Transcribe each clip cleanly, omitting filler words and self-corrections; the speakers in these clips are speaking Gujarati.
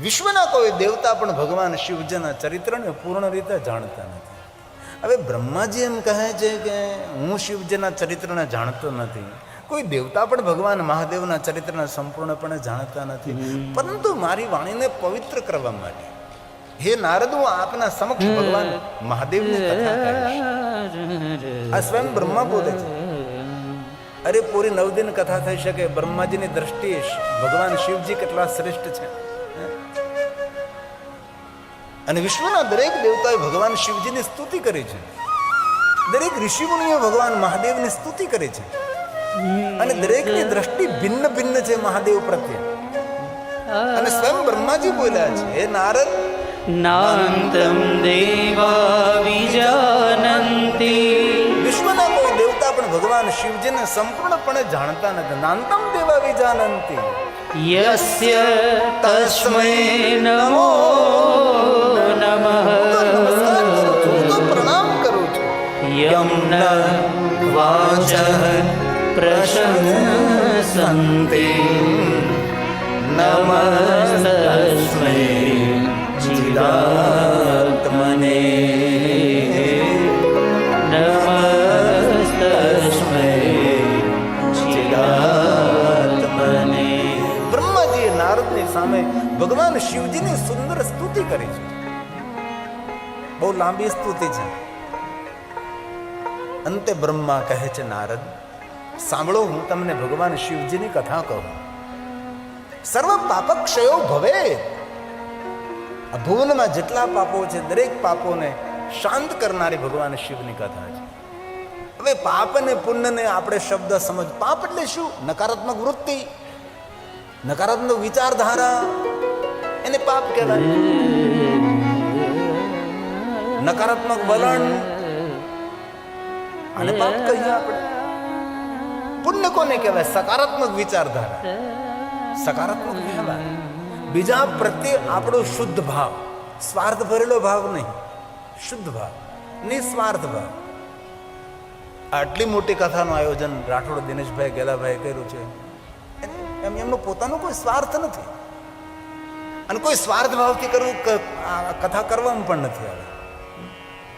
વિશ્વના કોઈ દેવતા પણ ભગવાન શિવજીના ચરિત્રને પૂર્ણ રીતે જાણતા નથી. હવે બ્રહ્માજી એમ કહે છે કે હું શિવજીના ચરિત્રને જાણતો નથી. કોઈ દેવતા પણ ભગવાન મહાદેવના ચરિત્રને સંપૂર્ણપણે જાણતા નથી. પરંતુ મારી વાણીને પવિત્ર કરવા માટે હે નારદ, હું આપના સમક્ષ ભગવાન મહાદેવની કથા કહીશ. આ સ્વયં બ્રહ્મા બોલે છે. અરે પૂરી 9 દિન કથા થઈ શકે. બ્રહ્માજીની દ્રષ્ટિએ ભગવાન શિવજી કેટલા શ્રેષ્ઠ છે. અને વિશ્વના દરેક દેવતાએ ભગવાન શિવજીની સ્તુતિ કરી છે. દરેક ઋષિમુનિઓ ભગવાન મહાદેવની સ્તુતિ કરી છે. અને દરેકની દ્રષ્ટિ ભિન્ન ભિન્ન છે મહાદેવ પ્રત્યે. અને સ્વયં બ્રહ્માજી બોલ્યા છે, હે નારદ, નાંતમ દેવા વિજાનંતિ. વિશ્વના કોઈ દેવતા પણ ભગવાન શિવજીને સંપૂર્ણપણે જાણતા નથી. નાંતમ દેવા વિજાનંતિ યસ્ય તસ્મૈ નમો નમઃ. પ્રણામ કરું છું. યમ ન વાચઃ પ્રશંસન્તિ નમસ્તસ્મૈ ચિદાત્મને. નમસ્તસ્મૈ ચિદાત્મને. બ્રહ્માજીએ નારદની સામે ભગવાન શિવજીની સુંદર સ્તુતિ કરી છે. બહુ લાંબી સ્તુતિ છે. અંતે બ્રહ્મા કહે છે, નારદ સાંભળો, હું તમને ભગવાન શિવજીની કથા કહું. સર્વ પાપક્ષયો ભવે. આ ભુવનમાં જેટલા પાપો છે દરેક પાપોને શાંત કરનારી ભગવાન શિવની કથા છે. હવે પાપ અને પુણ્યને આપણે શબ્દ સમજ. પાપ એટલે શું? નકારાત્મક વૃત્તિ, નકારાત્મક વિચારધારા, એને પાપ કહેવાય. નકારાત્મક વલણ, આને પાપ કહીએ આપણે. પુણ્ય કોને કહેવાય? સકારાત્મક વિચારધારા, સકારાત્મક વ્યવહાર, બીજા પ્રત્યે આપણો શુદ્ધ ભાવ, સ્વાર્થ ભરેલો ભાવ નહીં, શુદ્ધ ભાવ, નિસ્વાર્થ ભાવ. આટલી મોટી કથાનું આયોજન રાઠોડ દિનેશભાઈ ગેલાભાઈ કર્યું છે. એમનો પોતાનો કોઈ સ્વાર્થ નથી અને કોઈ સ્વાર્થ ભાવથી કરવું કથા કરવામાં પણ નથી આવે.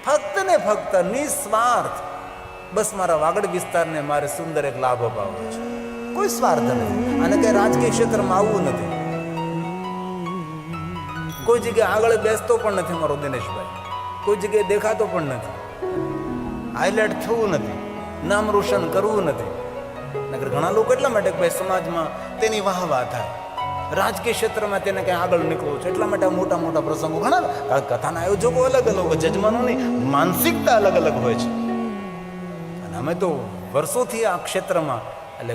ફક્ત ને ફક્ત નિસ્વાર્થ, બસ મારા વાગડ વિસ્તારને મારે સુંદર એક લાભ અપાવવો છે. કોઈ સ્વાર્થ નથી. અને કઈ રાજકીય ક્ષેત્રમાં આવવું નથી. કોઈ જગ્યાએ આગળ બેસતો પણ નથી મારો દિનેશભાઈ. કોઈ જગ્યાએ દેખાતો પણ નથી. હાઇલાઇટ થવું નથી, નામ રોશન કરવું નથી. નકર ઘણા લોકો એટલા માટે ભાઈ સમાજમાં તેની વાહવા થાય, રાજકીય ક્ષેત્રમાં તેને કઈ આગળ નીકળવું છે એટલા માટે મોટા મોટા પ્રસંગો ઘણા. કથાના આયોજકો અલગ અલગ હોય, જજમાનોની માનસિકતા અલગ અલગ હોય છે. અને અમે તો વર્ષોથી આ ક્ષેત્રમાં એટલે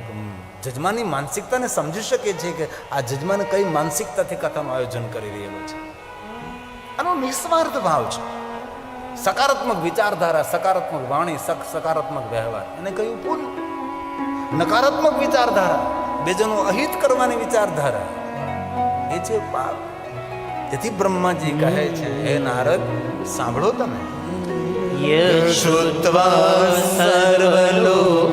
જજમાનની માનસિકતાને સમજી શકીએ છીએ કે આ જજમાન કઈ માનસિકતાથી કથાનું આયોજન કરી રહેલો છે. આનો નિસ્વાર્થ ભાવ છે. સકારાત્મક વિચારધારા, સકારાત્મક વાણી, સકારાત્મક વ્યવહાર, એને કહ્યું પુણ્ય. નકારાત્મક વિચારધારા, બેજનો અહિત કરવાની વિચારધારા, એ છે પાપ. તેથી બ્રહ્માજી કહે છે, હે નારદ સાંભળો તમે. યશુત્વા સર્વલોકાનાં.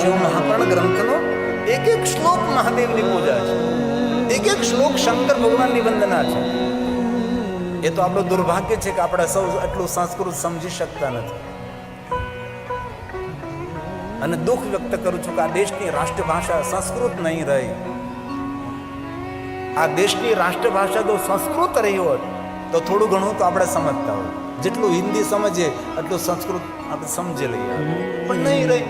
શિવ મહાપુરાણ ગ્રંથનો એક એક શ્લોક મહાદેવની પૂજા છે, એક એક શ્લોક શંકર ભગવાનની વંદના છે. એ તો આપણું દુર્ભાગ્ય છે કે આપણે સૌ એટલું સંસ્કૃત સમજી શકતા નથી. અને દુઃખ વ્યક્ત કરું છું કે આ દેશની રાષ્ટ્રભાષા સંસ્કૃત નહીં રહી. આ દેશની રાષ્ટ્રભાષા જો સંસ્કૃત રહી હોત તો થોડું ઘણું તો આપણે સમજતા હોય. જેટલું હિન્દી સમજીએ એટલું સંસ્કૃત આપણે સમજી લઈએ, પણ નહીં રહી.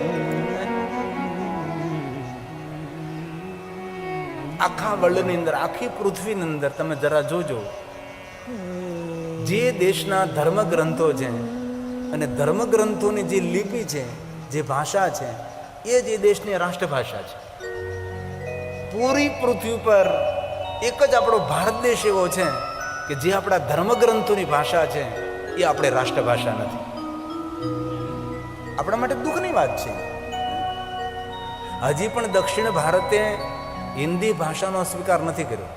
આખા વર્લ્ડની અંદર, આખી પૃથ્વીની અંદર તમે જરા જોજો, જે દેશના ધર્મગ્રંથો છે અને ધર્મગ્રંથોની જે લિપિ છે, જે ભાષા છે, એ જ એ દેશની રાષ્ટ્રભાષા છે. પૂરી પૃથ્વી પર એક જ આપણો ભારત દેશ એવો છે કે જે આપણા ધર્મગ્રંથોની ભાષા છે એ આપણે રાષ્ટ્રભાષા નથી. આપણા માટે દુઃખની વાત છે. હજી પણ દક્ષિણ ભારતે હિન્દી ભાષાનો સ્વીકાર નથી કર્યો.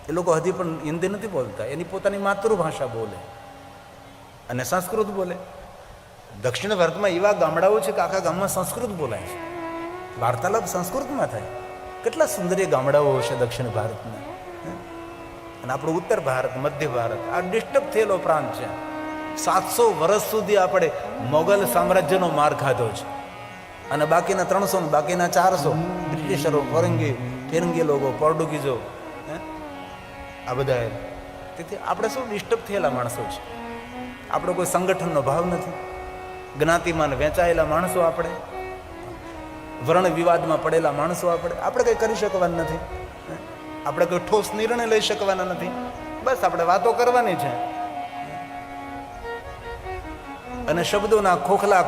એ લોકો હજી પણ હિન્દી નથી બોલતા, એની પોતાની માતૃભાષા બોલે અને સંસ્કૃત બોલે. દક્ષિણ ભારતમાં એવા ગામડાઓ છે કે આખા ગામમાં સંસ્કૃત બોલાય છે, વાર્તાલાપ સંસ્કૃતમાં થાય. કેટલા સુંદર ગામડાઓ હશે દક્ષિણ ભારતના. અને આપણું ઉત્તર ભારત, મધ્ય ભારત આ ડિસ્ટર્બ થયેલો પ્રાંત છે. 700 વર્ષ સુધી આપણે મોગલ સામ્રાજ્યનો માર ખાધો છે, અને બાકીના 300 ને બાકીના 400 બ્રિટિશરો, ફિરંગી લોકો, પોર્ટુગીઝો, આ બધા. તેથી આપણે શું ડિસ્ટર્બ થયેલા માણસો છે. આપણો કોઈ સંગઠનનો ભાવ નથી, જ્ઞાતિમાં વેચાયેલા માણસો આપણે, વર્ણ વિવાદમાં પડેલા માણસો આપણે કંઈ કરી શકવાના નથી, આપણે કોઈ ઠોસ નિર્ણય લઈ શકવાના નથી. બસ આપણે વાતો કરવાની છે અને શબ્દોના ખોખલા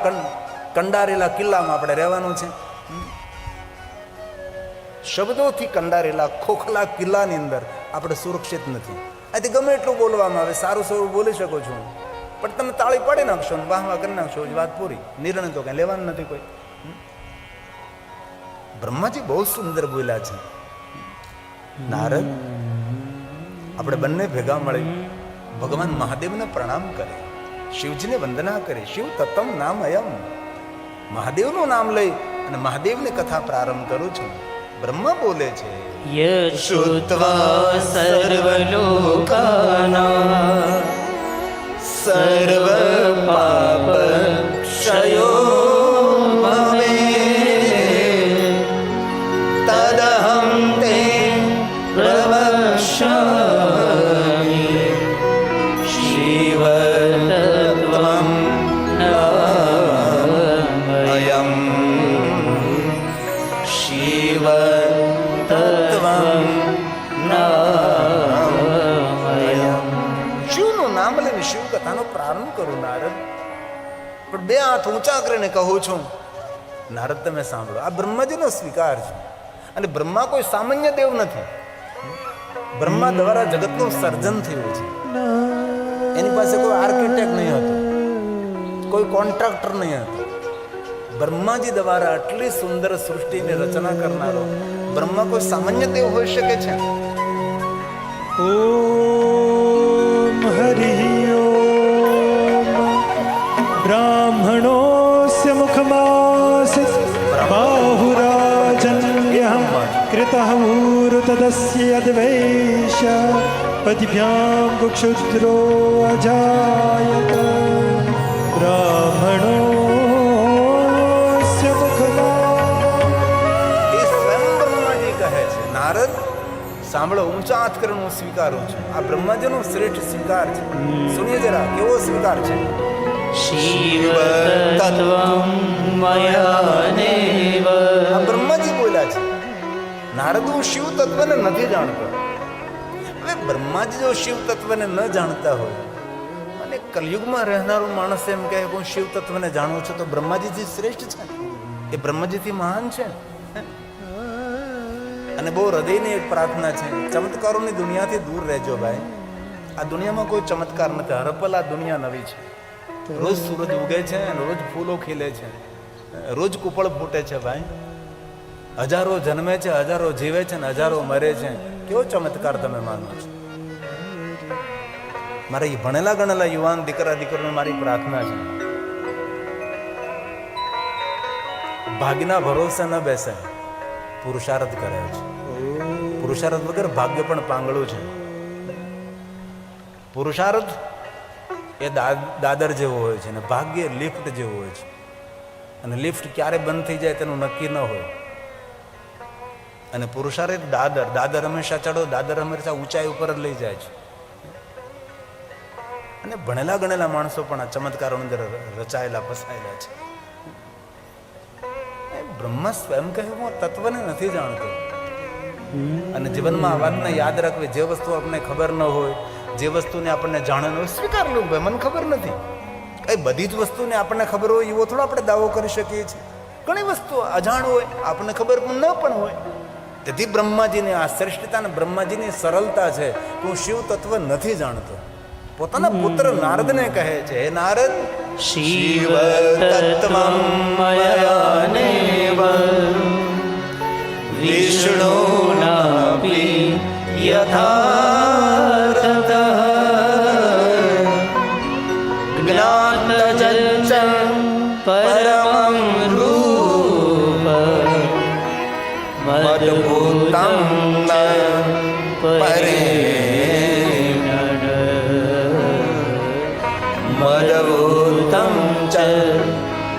કંડારેલા કિલ્લામાં આપણે રહેવાનું છે. શબ્દોથી કંડારેલા ખોખલા કિલ્લાની અંદર આપણે સુરક્ષિત નથી. આથી ગમે એટલું બોલવામાં આવે, સારું સારું બોલી શકો છો, પણ તમે તાળી પાડી નાખશો ને વાહ વાહ કરી નાખશો, વાત પૂરી. નિર્ણય તો કઈ લેવાનું નથી કોઈ. બ્રહ્માજી બહુ સુંદર બોલ્યા છે. નારદ, આપણે બંને ભેગા મળી ભગવાન મહાદેવને પ્રણામ કરે, શિવજીને વંદના કરે. શિવ તત્તમ નામ અયમ, મહાદેવનું નામ લઈ અને મહાદેવની કથા પ્રારંભ કરું છું. બ્રહ્મા બોલે છે, યશુત્વા સર્વલોકાના સર્વ પાપ ક્ષયો ભવે તદહં તે પ્રવક્ષ્યામિ શિવ તત્વં નામયં શિવ તત્વં નામયં. શિવનું નામ લઈને શિવ કથાનો પ્રારંભ કરું નારદ, પણ 2 હાથ ઊંચા કરીને કહું છું. નારદ, તમે સાંભળો, આ બ્રહ્માજીનો સ્વીકાર છે. અને બ્રહ્મા કોઈ સામાન્ય દેવ નથી. બ્રહ્મા દ્વારા જગતનું સર્જન થયું છે. એની પાસે કોઈ આર્કિટેક્ટ નહીં હતું, કોઈ કોન્ટ્રાક્ટર નહીં હતું. બ્રહ્માજી દ્વારા આટલી સુંદર સૃષ્ટિની રચના કરનારો બ્રહ્મા કોઈ સામાન્ય દેવ હોઈ શકે છે? ઓમ હરિ ઓમ. બ્રાહ્મણોસ્ય મુખમાસિત બાહુરાજન્યઃ કૃતઃ ઊરુ તદસ્ય યદ્વૈશ્ય પતિભ્યાં ગુક્ષુદ્રો અજાયત. બ્રાહ્મણોસ્ય મુખમાં. એ સ્વયં બ્રહ્માજી કહે છે. નારદ, સાંભળો, ઊંચા હાથ કરીને હું સ્વીકારું છું. આ બ્રહ્માજીનો શ્રેષ્ઠ સ્વીકાર છે. સુનિએ જરા, કેવો સ્વીકાર છે? શિવ તત્વં મયાનેવ. આ બ્રહ્માજી બોલ્યા છે. નારદ, હું શિવ તત્વને નથી જાણતો. હવે બ્રહ્માજી જો શિવ તત્વને ન જાણતા હોય અને કલયુગમાં રહેનારો માણસ એમ કહે હું શિવ તત્વને જાણું છું, તો બ્રહ્માજીથી શ્રેષ્ઠ છે, એ બ્રહ્માજીથી મહાન છે. અને બહુ હૃદયની એક પ્રાર્થના છે, ચમત્કારોની દુનિયાથી દૂર રહેજો ભાઈ. આ દુનિયામાં કોઈ ચમત્કાર નથી. હરપલ આ દુનિયા નવી છે. રોજ સૂરજ ઉગે છે, રોજ ફૂલો ખીલે છે, રોજ કુપળ ફૂટે છે ભાઈ. હજારો જન્મે છે, હજારો જીવે છે ને હજારો મરે છે. કેવો ચમત્કાર તમે માનો છો? મારા એ ભણેલા ગણેલા યુવાન દીકરા દીકરીઓને મારી પ્રાર્થના છે, ભાગ્યના ભરોસે ન બેસે, પુરુષાર્થ કરે છે. પુરુષાર્થ વગર ભાગ્ય પણ પાંગળું છે. પુરુષાર્થ એ દાદર જેવો હોય છે, અને ભાગ્ય લિફ્ટ જેવું હોય છે. અને લિફ્ટ ક્યારે બંધ થઈ જાય તેનું નક્કી ન હોય. અને પુરુષાર્થ દાદર હંમેશા ચડો, દાદર હંમેશા ઊંચાઈ ઉપર જ લઈ જાય છે. અને ભણેલા ગણેલા માણસો પણ આ ચમત્કારો અંદર રચાયેલા ફસાયેલા છે. બ્રહ્મા સ્વયં કહે હું તત્વને નથી જાણતો. અને જીવનમાં આ વાતને યાદ રાખવી, જે વસ્તુ આપણને ખબર ન હોય, જે વસ્તુને આપણને જાણવાનું હોય, સ્વીકાર લો ભાઈ, મને ખબર નથી. એ બધી જ વસ્તુને આપણને ખબર હોય એવો થોડો આપણે દાવો કરી શકીએ છીએ. ઘણી વસ્તુ અજાણ હોય, આપણને ખબર ન પણ હોય. તેથી બ્રહ્માજીની આ શ્રેષ્ઠતા અને બ્રહ્માજીની સરળતા છે. હું શિવ તત્વ નથી જાણતો. પોતાના પુત્ર નારદને કહે છે, હે નારદ, શિવ તત્વં મયાનેવ વિષ્ણુનાપી યથાર્થતઃ જ્ઞાતજ્જ પરમં રૂપ મદભૂતં ન પરિ મદભૂતમ ચ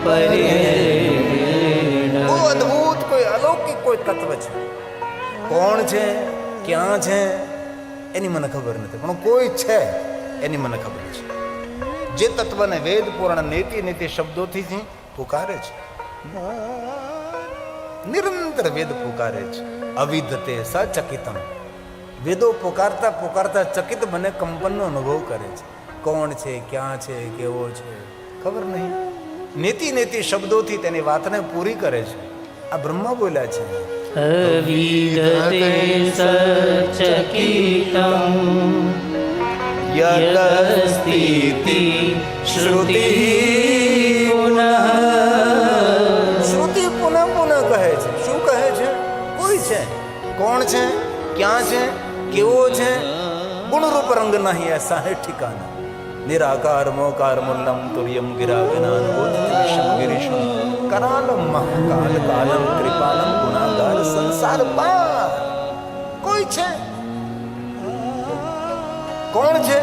પર્યેણ બહુ અદ્ભુત કોઈ અલૌકિક કોઈ તત્વ છે. કોણ છે, ક્યાં છે એની મને ખબર નથી, પણ કોઈ છે એની મને ખબર છે. જે તત્વને વેદ પુરાણ નીતિ નીતિ શબ્દોથી પુકારે છે, નિરંતર વેદ પુકારે છે. અવિદતે સચકિતમ, વેદો પુકારતા પુકારતા ચકિત બને, કંપનનો અનુભવ કરે છે. કોણ છે, ક્યાં છે, કેવો છે ખબર નહીં. નીતિ નીતિ શબ્દોથી તેની વાતને પૂરી કરે છે. આ બ્રહ્મા બોલ્યા છે. અવિદતે સચકિતમ યદસ્તીતિ શ્રુતિ પુનઃ. શ્રુતિ પુનઃ પુનઃ કહે છે. શું કહે છે? કોઈ છે, કોણ છે, ક્યાં છે, કેવો છે, ગુણરૂપ રંગ નહીં એસા હે ઠિકાના. નિરાકાર મોકાર મુલ્લમ તુર્યમ ગિરા વિનાન બોધિતમ ગિરીશમ કરાલમ મહાકાલ કાલમ કૃપાલમ ગુણાગાર સંસાર પાર. કોઈ છે, કોણ છે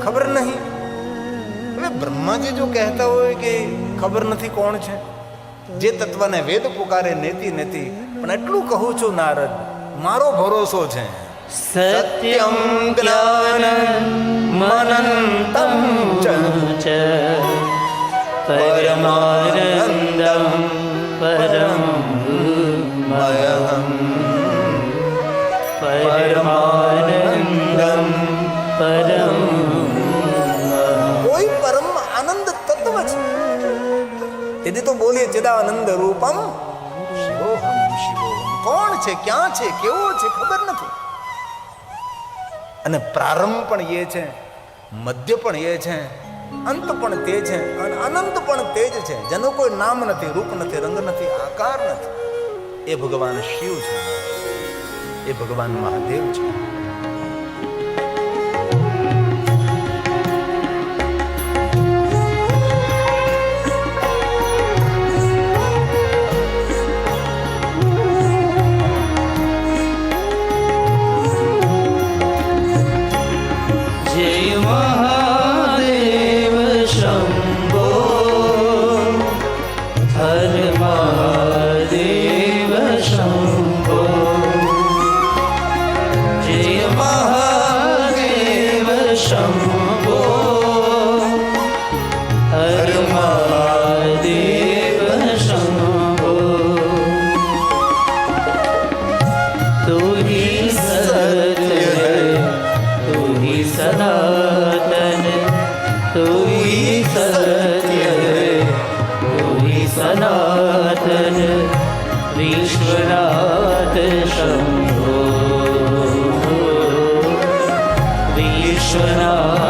ખબર નહીં. હવે બ્રહ્માજી જો કહેતા હોય કે ખબર નથી કોણ છે, જે તત્વને વેદ પુકારે નેતિ નેતિ, પણ એટલું કહું છું નારદ, મારો ભરોસો છે. સત્યમ જ્ઞાનમ મનંતમ ચ પરમાનંદમ પરમ મયમ પરમાનંદમ પરમ. કોઈ પરમ આનંદ તત્વ છે. તેથી તો બોલીએ ચિદાનંદ રૂપમ શિવોહમ શિવોહમ. કોણ છે, ક્યાં છે, કેવો છે ખબર નથી. અને પ્રારંભ પણ એ છે, મધ્ય પણ એ છે, અંત પણ તે છે, અને અનંત પણ તે જ છે. જેનું કોઈ નામ નથી, રૂપ નથી, રંગ નથી, આકાર નથી. એ ભગવાન શિવ છે, એ ભગવાન મહાદેવ છે. જય મહાદેવ શંભો હર મહાદેવ શંભો. જય મહાદેવ શંભો હર મહાદેવ શંભો. તું ही सत्य है, तू ही सनातन, तू ही सत्य है, तू ही सनातन. विश्वनाथ शंभो विश्वनाथ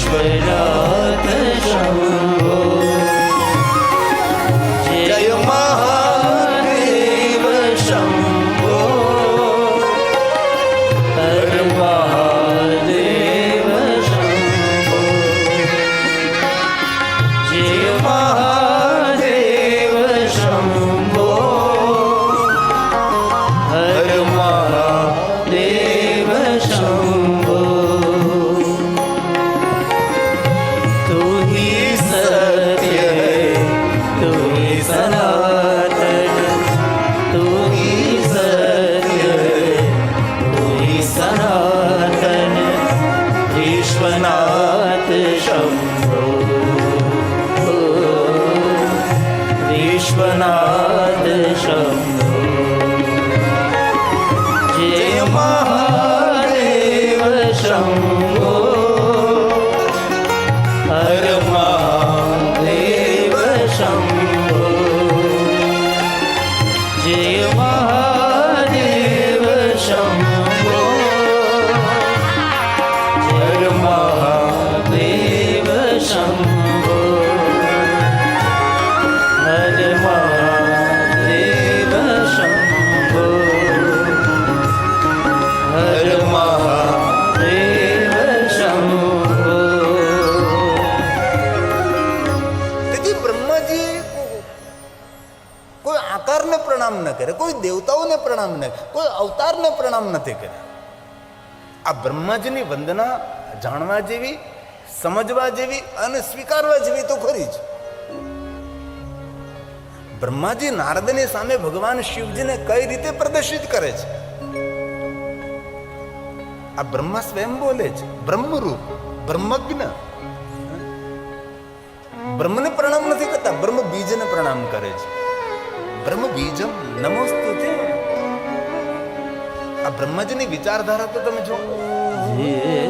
વિશ્વનાથ શંભો જય મહાદેવ શંભો હર મહાદેવ શંભો જય મહાદેવ શંભો હર મહાદેવ શંભો तू ही सत्य है तू ही सनातन तू ही सत्य है तू ही सनातन विश्वनाथ शंभो विश्वनाथ शंभो जय महादेव शंभो हर महादेव शंभो जय महादेव शंभो हर महादेव शंभो हर महादेव शंभो हर महादेव शंभो તેથી બ્રહ્માજી કોઈ આકારને પ્રણામ ન કરે, કોઈ દેવતાઓને પ્રણામ ન કરે, કોઈ અવતારને પ્રણામ નથી કરે. આ બ્રહ્માજીની વંદના જાણવા જેવી, સમજવા જેવી અને સ્વીકારવા જેવી તો ખરી જ. બ્રહ્માજી નારદની સામે ભગવાન શિવજીને કઈ રીતે પ્રદર્શિત કરે છે? આ બ્રહ્મા સ્વયં બોલે છે, બ્રહ્મરૂપ, બ્રહ્મજ્ઞ. બ્રહ્મને પ્રણામ નથી કરતા, બ્રહ્મ બીજને પ્રણામ કરે છે. બ્રહ્મ બીજમ નમોસ્તુતે. આ બ્રહ્માજીની વિચારધારા તો તમે જો.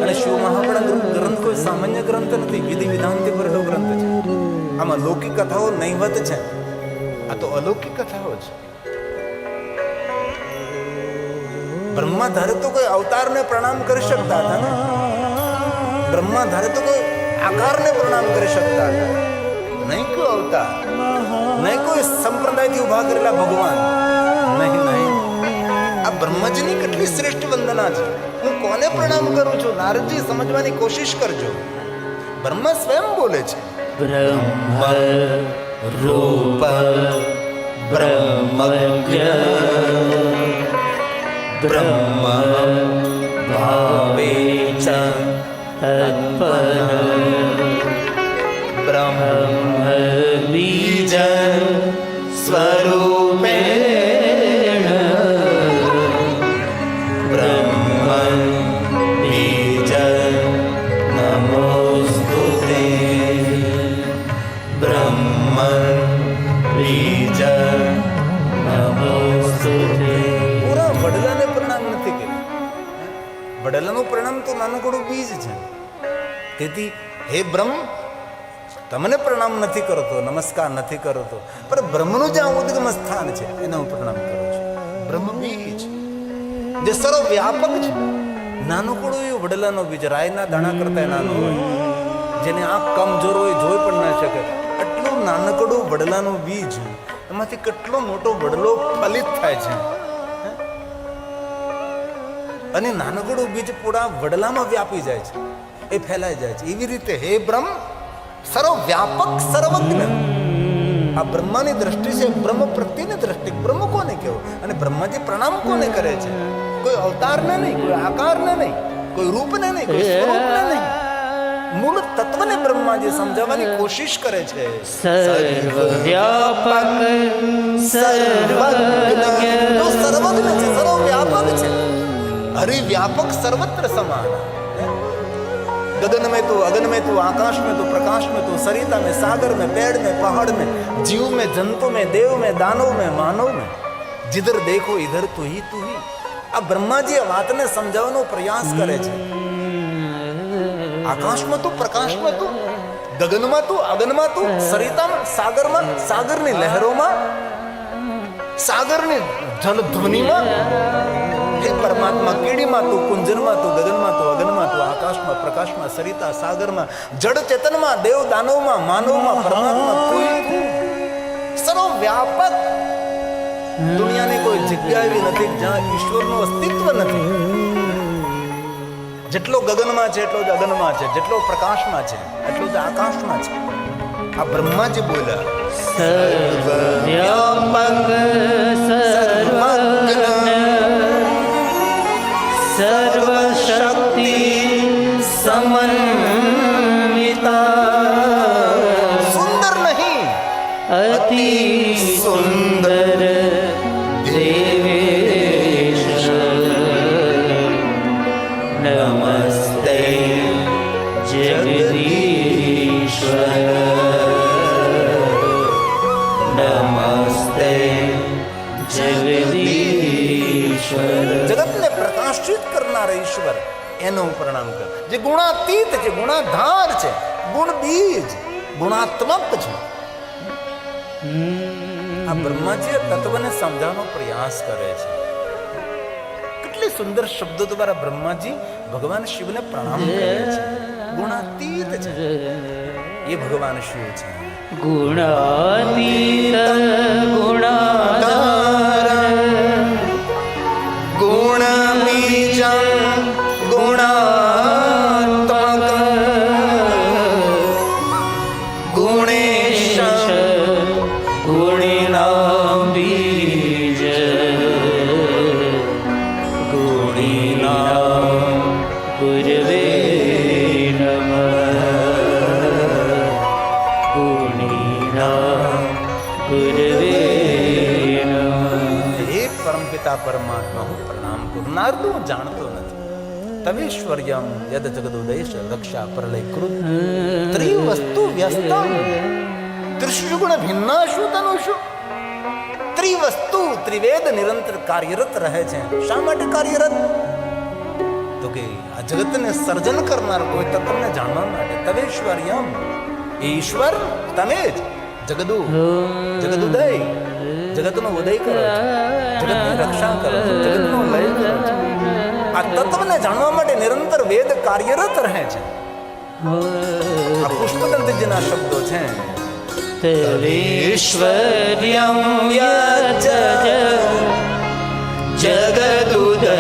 અને શિવ મહાપુરાણ ગ્રંથ કોઈ સામાન્ય ગ્રંથ નથી, વિધિ વિધાનથી ભરેલો ગ્રંથ છે. આમાં લૌકિક કથાઓ નહીવત છે, આ તો અલૌકિક કથાઓ છે. બ્રહ્મા ધારે તો કોઈ અવતારને પ્રણામ કરી શકતા હતા ને, બ્રહ્મા ધારે તો કોઈ આકારને પ્રણામ કરી શકતા હતા, નહીં કોઈ અવતાર, નહીં કોઈ સંપ્રદાયથી ઉભા કરેલા ભગવાન, નહીં નહીં. આ બ્રહ્માજીની કેટલી શ્રેષ્ઠ વંદના છે. હું કોને પ્રણામ કરું છું? નારદજી સમજવાની કોશિશ કરજો. બ્રહ્મા સ્વયં બોલે છે, ब्रह्म रूप ब्रह्मज्ञ ब्रह्म भावे च तत्पर ब्रह्म बीज स्वरूपेण ब्रह्म बीज नमोस्तुते ब्रह्म बीज नमोस्तुते પૂરા વડલાને પ્રણામ નથી કર્યું. વડલાનું પ્રણામ તો નાનકડું બીજ છે. તેથી હે બ્રહ્મ, તમને પ્રણામ નથી કરતો, નમસ્કાર નથી કરતો, પણ બ્રહ્મનું જ્યાં ઉદ્ગમ સ્થાન છે એને હું પ્રણામ કરું છું. બ્રહ્મ બીજ જે સર્વવ્યાપક છે. નાનકડું એવું વડલાનો બીજ, રાયના દાણા કરતા નાનું હોય, જેને આંખ કમજોર હોય જોઈ પણ ના શકે, આટલું નાનકડું વડલાનું બીજ, એમાંથી કેટલો મોટો વડલો ફલિત થાય છે. અને નાનકડું બીજ પૂરા વડલામાં વ્યાપી જાય છે, એ ફેલાઈ જાય છે. એવી રીતે હે બ્રહ્મ સર્વવ્યાપક સર્વજ્ઞ. આ બ્રહ્માની દ્રષ્ટિ છે, બ્રહ્મ પ્રત્યેની દ્રષ્ટિ. બ્રહ્મ કોને કહેવું? અને બ્રહ્માજી પ્રણામ કોને કરે છે? કોઈ અવતારને નહીં, કોઈ આકારને નહીં, કોઈ રૂપને નહીં, કોઈ સ્વરૂપને નહીં, મૂળ તત્વને બ્રહ્માજી સમજાવવાની કોશિશ કરે છે. सर्वव्यापक સર્વજ્ઞ તો सर्वज्ञ સર્વજ્ઞ છે, સર્વવ્યાપક છે, હરિવ્યાપક સર્વત્ર સમાન. गगन में तो, अगन में तो, आकाश में तो, प्रकाश में तो, सरिता में, सागर में, पेड़ में, पहाड़ में, जीव में, जंतु में, देव में, दानव में, मानव में, जिधर देखो इधर तू ही तू ही. આ બ્રહ્માજી આ વાતને સમજાવવાનો પ્રયાસ કરે છે. આકાશમાં તું, પ્રકાશમાં તું, ગગનમાં તું, અગનમાં તું, સરિતામાં, સાગરમાં, સાગરની લહેરોમાં, સાગરની જલધ્વનિમાં, હે પરમાત્મા કીડીમાં તું, કુંજરમાં તું, ગગનમાં તું, અગનમાં તું, આકાશમાં, પ્રકાશમાં, સરિતા, સાગરમાં, જડ ચેતનમાં, દેવ દાનવમાં, માનવમાં, પરમાત્મા તું સર્વવ્યાપક. દુનિયાની કોઈ જગ્યા એવી નથી જ્યાં ઈશ્વરનું અસ્તિત્વ નથી. જેટલો ગગનમાં છે એટલો જ અગનમાં છે, જેટલો પ્રકાશમાં છે એટલો જ આકાશમાં છે. આ બ્રહ્માજી બોલ્યા સર્વવ્યાપક સર્વજ્ઞ સર્વશક્તિ સમન્વિતા. સુંદર નહીં, અતિ સુંદર દેવેશ નમસ્તે જગદીશ્વર નમસ્તે જગદીશ્વર. જગતને પ્રકાશિત કરનાર ઈશ્વર એનું પ્રણામ કર, જે ગુણાતીત છે, ગુણાધાર છે, ગુણ બીજ, ગુણાત્મક છે. આ બ્રહ્માજી તત્વને સમજાવવાનો પ્રયાસ કરે છે. કેટલી સુંદર શબ્દો દ્વારા બ્રહ્માજી ભગવાન શિવને પ્રણામ કરે છે. ગુણાતીત છે એ ભગવાન શિવ છે. ગુણાતીત ગુણાધાર ગુણ બીજં ગુણાત્મક ગુણેશ ગુણીનામ બીજ ગુણીનામ ગુરવે નમઃ ગુણીનામ ગુરવે નમઃ. હે પરમપિતા પરમાત્મા, હું પ્રણામ કરું. નારદ હું જાણતો નથી. તવેશ્વર્યમ યદ જગદોદયશ રક્ષા પ્રલય કૃત ત્રિવસ્તુ વ્યસ્તમ ત્રિષુ ગુણ ભિન્નાશુ તનુષુ. ત્રિવસ્તુ ત્રિવેદ નિરંતર કાર્યરત રહે છે. શા માટે કાર્યરત? તો કે આ જગતને સર્જન કરનાર કોઈ તત્વને જાણવા માટે. તવેશ્વર્યમ એ ઈશ્વર તમે જ. જગદુ જગદુદય, જગતનો ઉદય કરો છો, જગતની રક્ષા કરો છો, જગતનો લય કરો છો. આ તત્વને જાણવા માટે નિરંતર વેદ કાર્યરત રહે છે. આ પુષ્પદંતજીના શબ્દો છે. તવેશ્વર્યમ યજ જગદુદય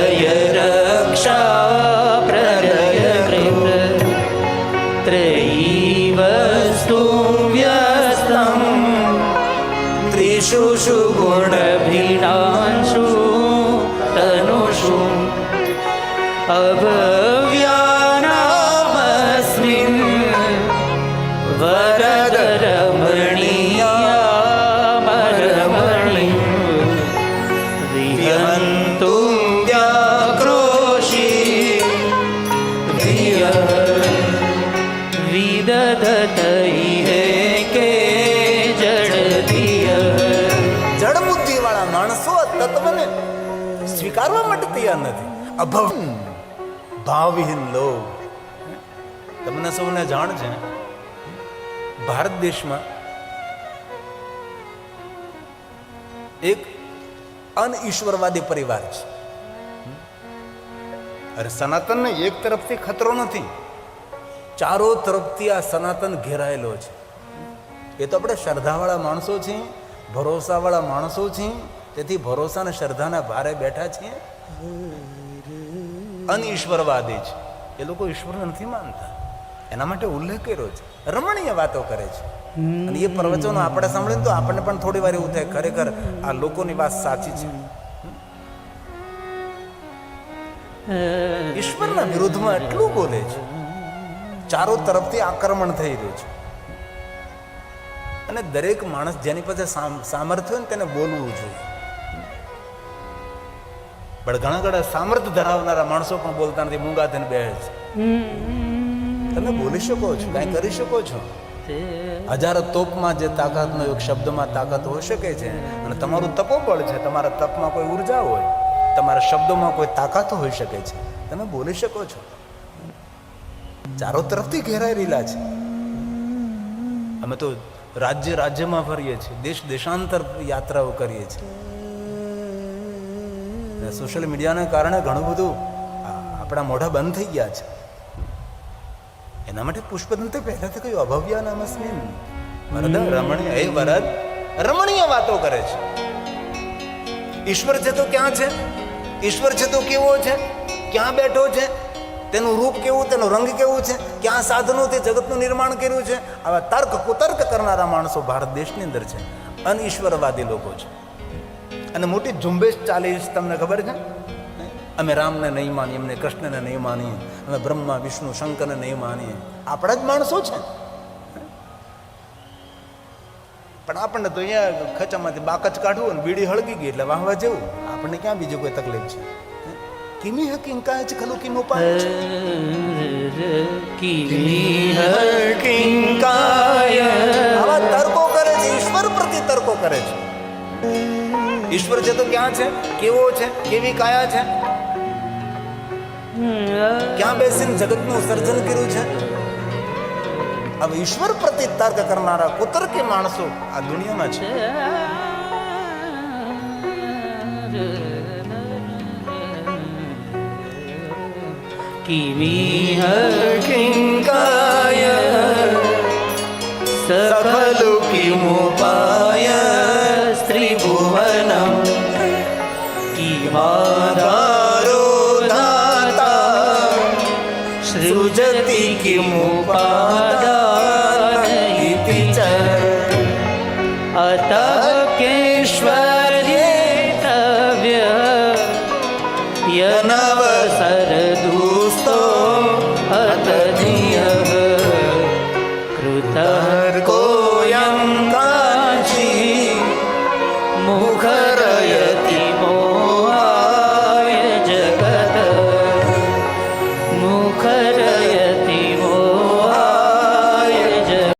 રક્ષા પ્રલય કૃત ત્રયીવસ્તુ વ્યસ્તમ ત્રિષુ ગુણ ભિન્નાશુ તનુષુ અભવ્યાનામસ્મિન વરદ રમણીયામરમણી વિહંતુ વ્યાક્રોશી વિદધતૈહે કે જડધિય. જડ બુદ્ધિ વાળા માણસો આ તત્વને સ્વીકારવા માટે તૈયાર નથી. અભવ ભાવહીન લોક. તમને સૌને જાણ છે, ભારત દેશમાં એક અનઈશ્વરવાદી પરિવાર છે. અરે સનાતનને એક તરફથી ખતરો નથી, ચારો તરફથી આ સનાતન ઘેરાયેલો છે. એ તો આપણે શ્રદ્ધાવાળા માણસો છીએ, ભરોસાવાળા માણસો છીએ, તેથી ભરોસા અને શ્રદ્ધાના ભારે બેઠા છીએ. અનઈશ્વરવાદી છે, એ લોકો ઈશ્વરને નથી માનતા. એના માટે ઉલ્લેખ કર્યો છે, રમણીય વાતો કરે છે. અને એ પ્રવચનો આપણે સાંભળીએ તો આપણને પણ થોડી વાર એવું થાય, ખરેખર આ લોકોની વાત સાચી છે. ઈશ્વરના વિરુદ્ધમાં એટલું બોલે છે, ચારો તરફથી આક્રમણ થઈ રહ્યું છે. અને દરેક માણસ જેની પાસે સામર્થ્ય હોય ને તેને બોલવું જોઈએ. પણ ઘણા ઘણા સામર્થ્ય ધરાવનારા માણસો પણ બોલતા નથી, મૂંગા થઈને બેસે છે. તમે બોલી શકો છો, કાંઈ કરી શકો છો. હજારો તોપમાં જે તાકાતનો એક શબ્દમાં તાકાત હોઈ શકે છે. અને તમારું તપોબળ છે, તમારા તપમાં કોઈ ઉર્જા હોય, તમારા શબ્દોમાં કોઈ તાકાત હોઈ શકે છે. તમે બોલી શકો છો. ચારો તરફથી ઘેરાઈ રહેલા છે. અમે તો રાજ્યમાં ફરીએ છીએ, દેશ દેશાંતર યાત્રાઓ કરીએ છીએ. અને સોશિયલ મીડિયાના કારણે ઘણું બધું આપણા મોઢા બંધ થઈ ગયા છે. એના માટે પુષ્પદંતે પહેલાથી કહ્યું અભવ્યા નામસ્મિન વરદ રમણીય. હે વરદ, રમણીય વાતો કરે છે. ઈશ્વર છે તો ક્યાં છે? ઈશ્વર છે તો કેવો છે? ક્યાં બેઠો છે? તેનું રૂપ કેવું, તેનો રંગ કેવું છે? ક્યાં સાધનોથી જગતનું નિર્માણ કર્યું છે? આવા તર્ક કુતર્ક કરનારા માણસો ભારત દેશની અંદર છે. અનઈશ્વરવાદી લોકો છે. અને મોટી ઝુંબેશ ચાલી છે, તમને ખબર છે? અમે રામને નહીં માનીએ, અમને કૃષ્ણને નહીં માનીએ, અમે બ્રહ્મા વિષ્ણુ શંકરને નહીં માનીએ. આપણા જ માણસો છે. પણ આપણને તો અહીંયા ખચામાંથી બાકચ કાઢવું અને બીડી હળગી ગઈ એટલે વાહવા જેવું. આપણને ક્યાં બીજું કોઈ તકલીફ છે? કિમી હકિંકાય છે ખલો કિમો પાય છે. કિંકાય આવા તર્કો કરે છે, ઈશ્વર પ્રતિ તર્કો કરે છે. ઈશ્વર છે તો ક્યાં છે? કેવો છે? કેવી કાયા છે? ક્યાં બેસીને જગતનું સર્જન કર્યું છે? હવે ઈશ્વર પ્રતિ તર્ક કરનારા કુતર્કી માણસો આ દુનિયામાં છે. કિમિહ કિંકાય સખલુ કિમુપાય ત્રિભુવનમ કિમાધારો દાતા સૃજતિ કિમુપાદાન ઇતિ ચ અતઃ કેશ્વર્યેતવ્ય યનવસર દુસ્તો અતધિયઃ કૃતર્કોયં કાંચી મુખરયતિ મોહાય જગત મુખર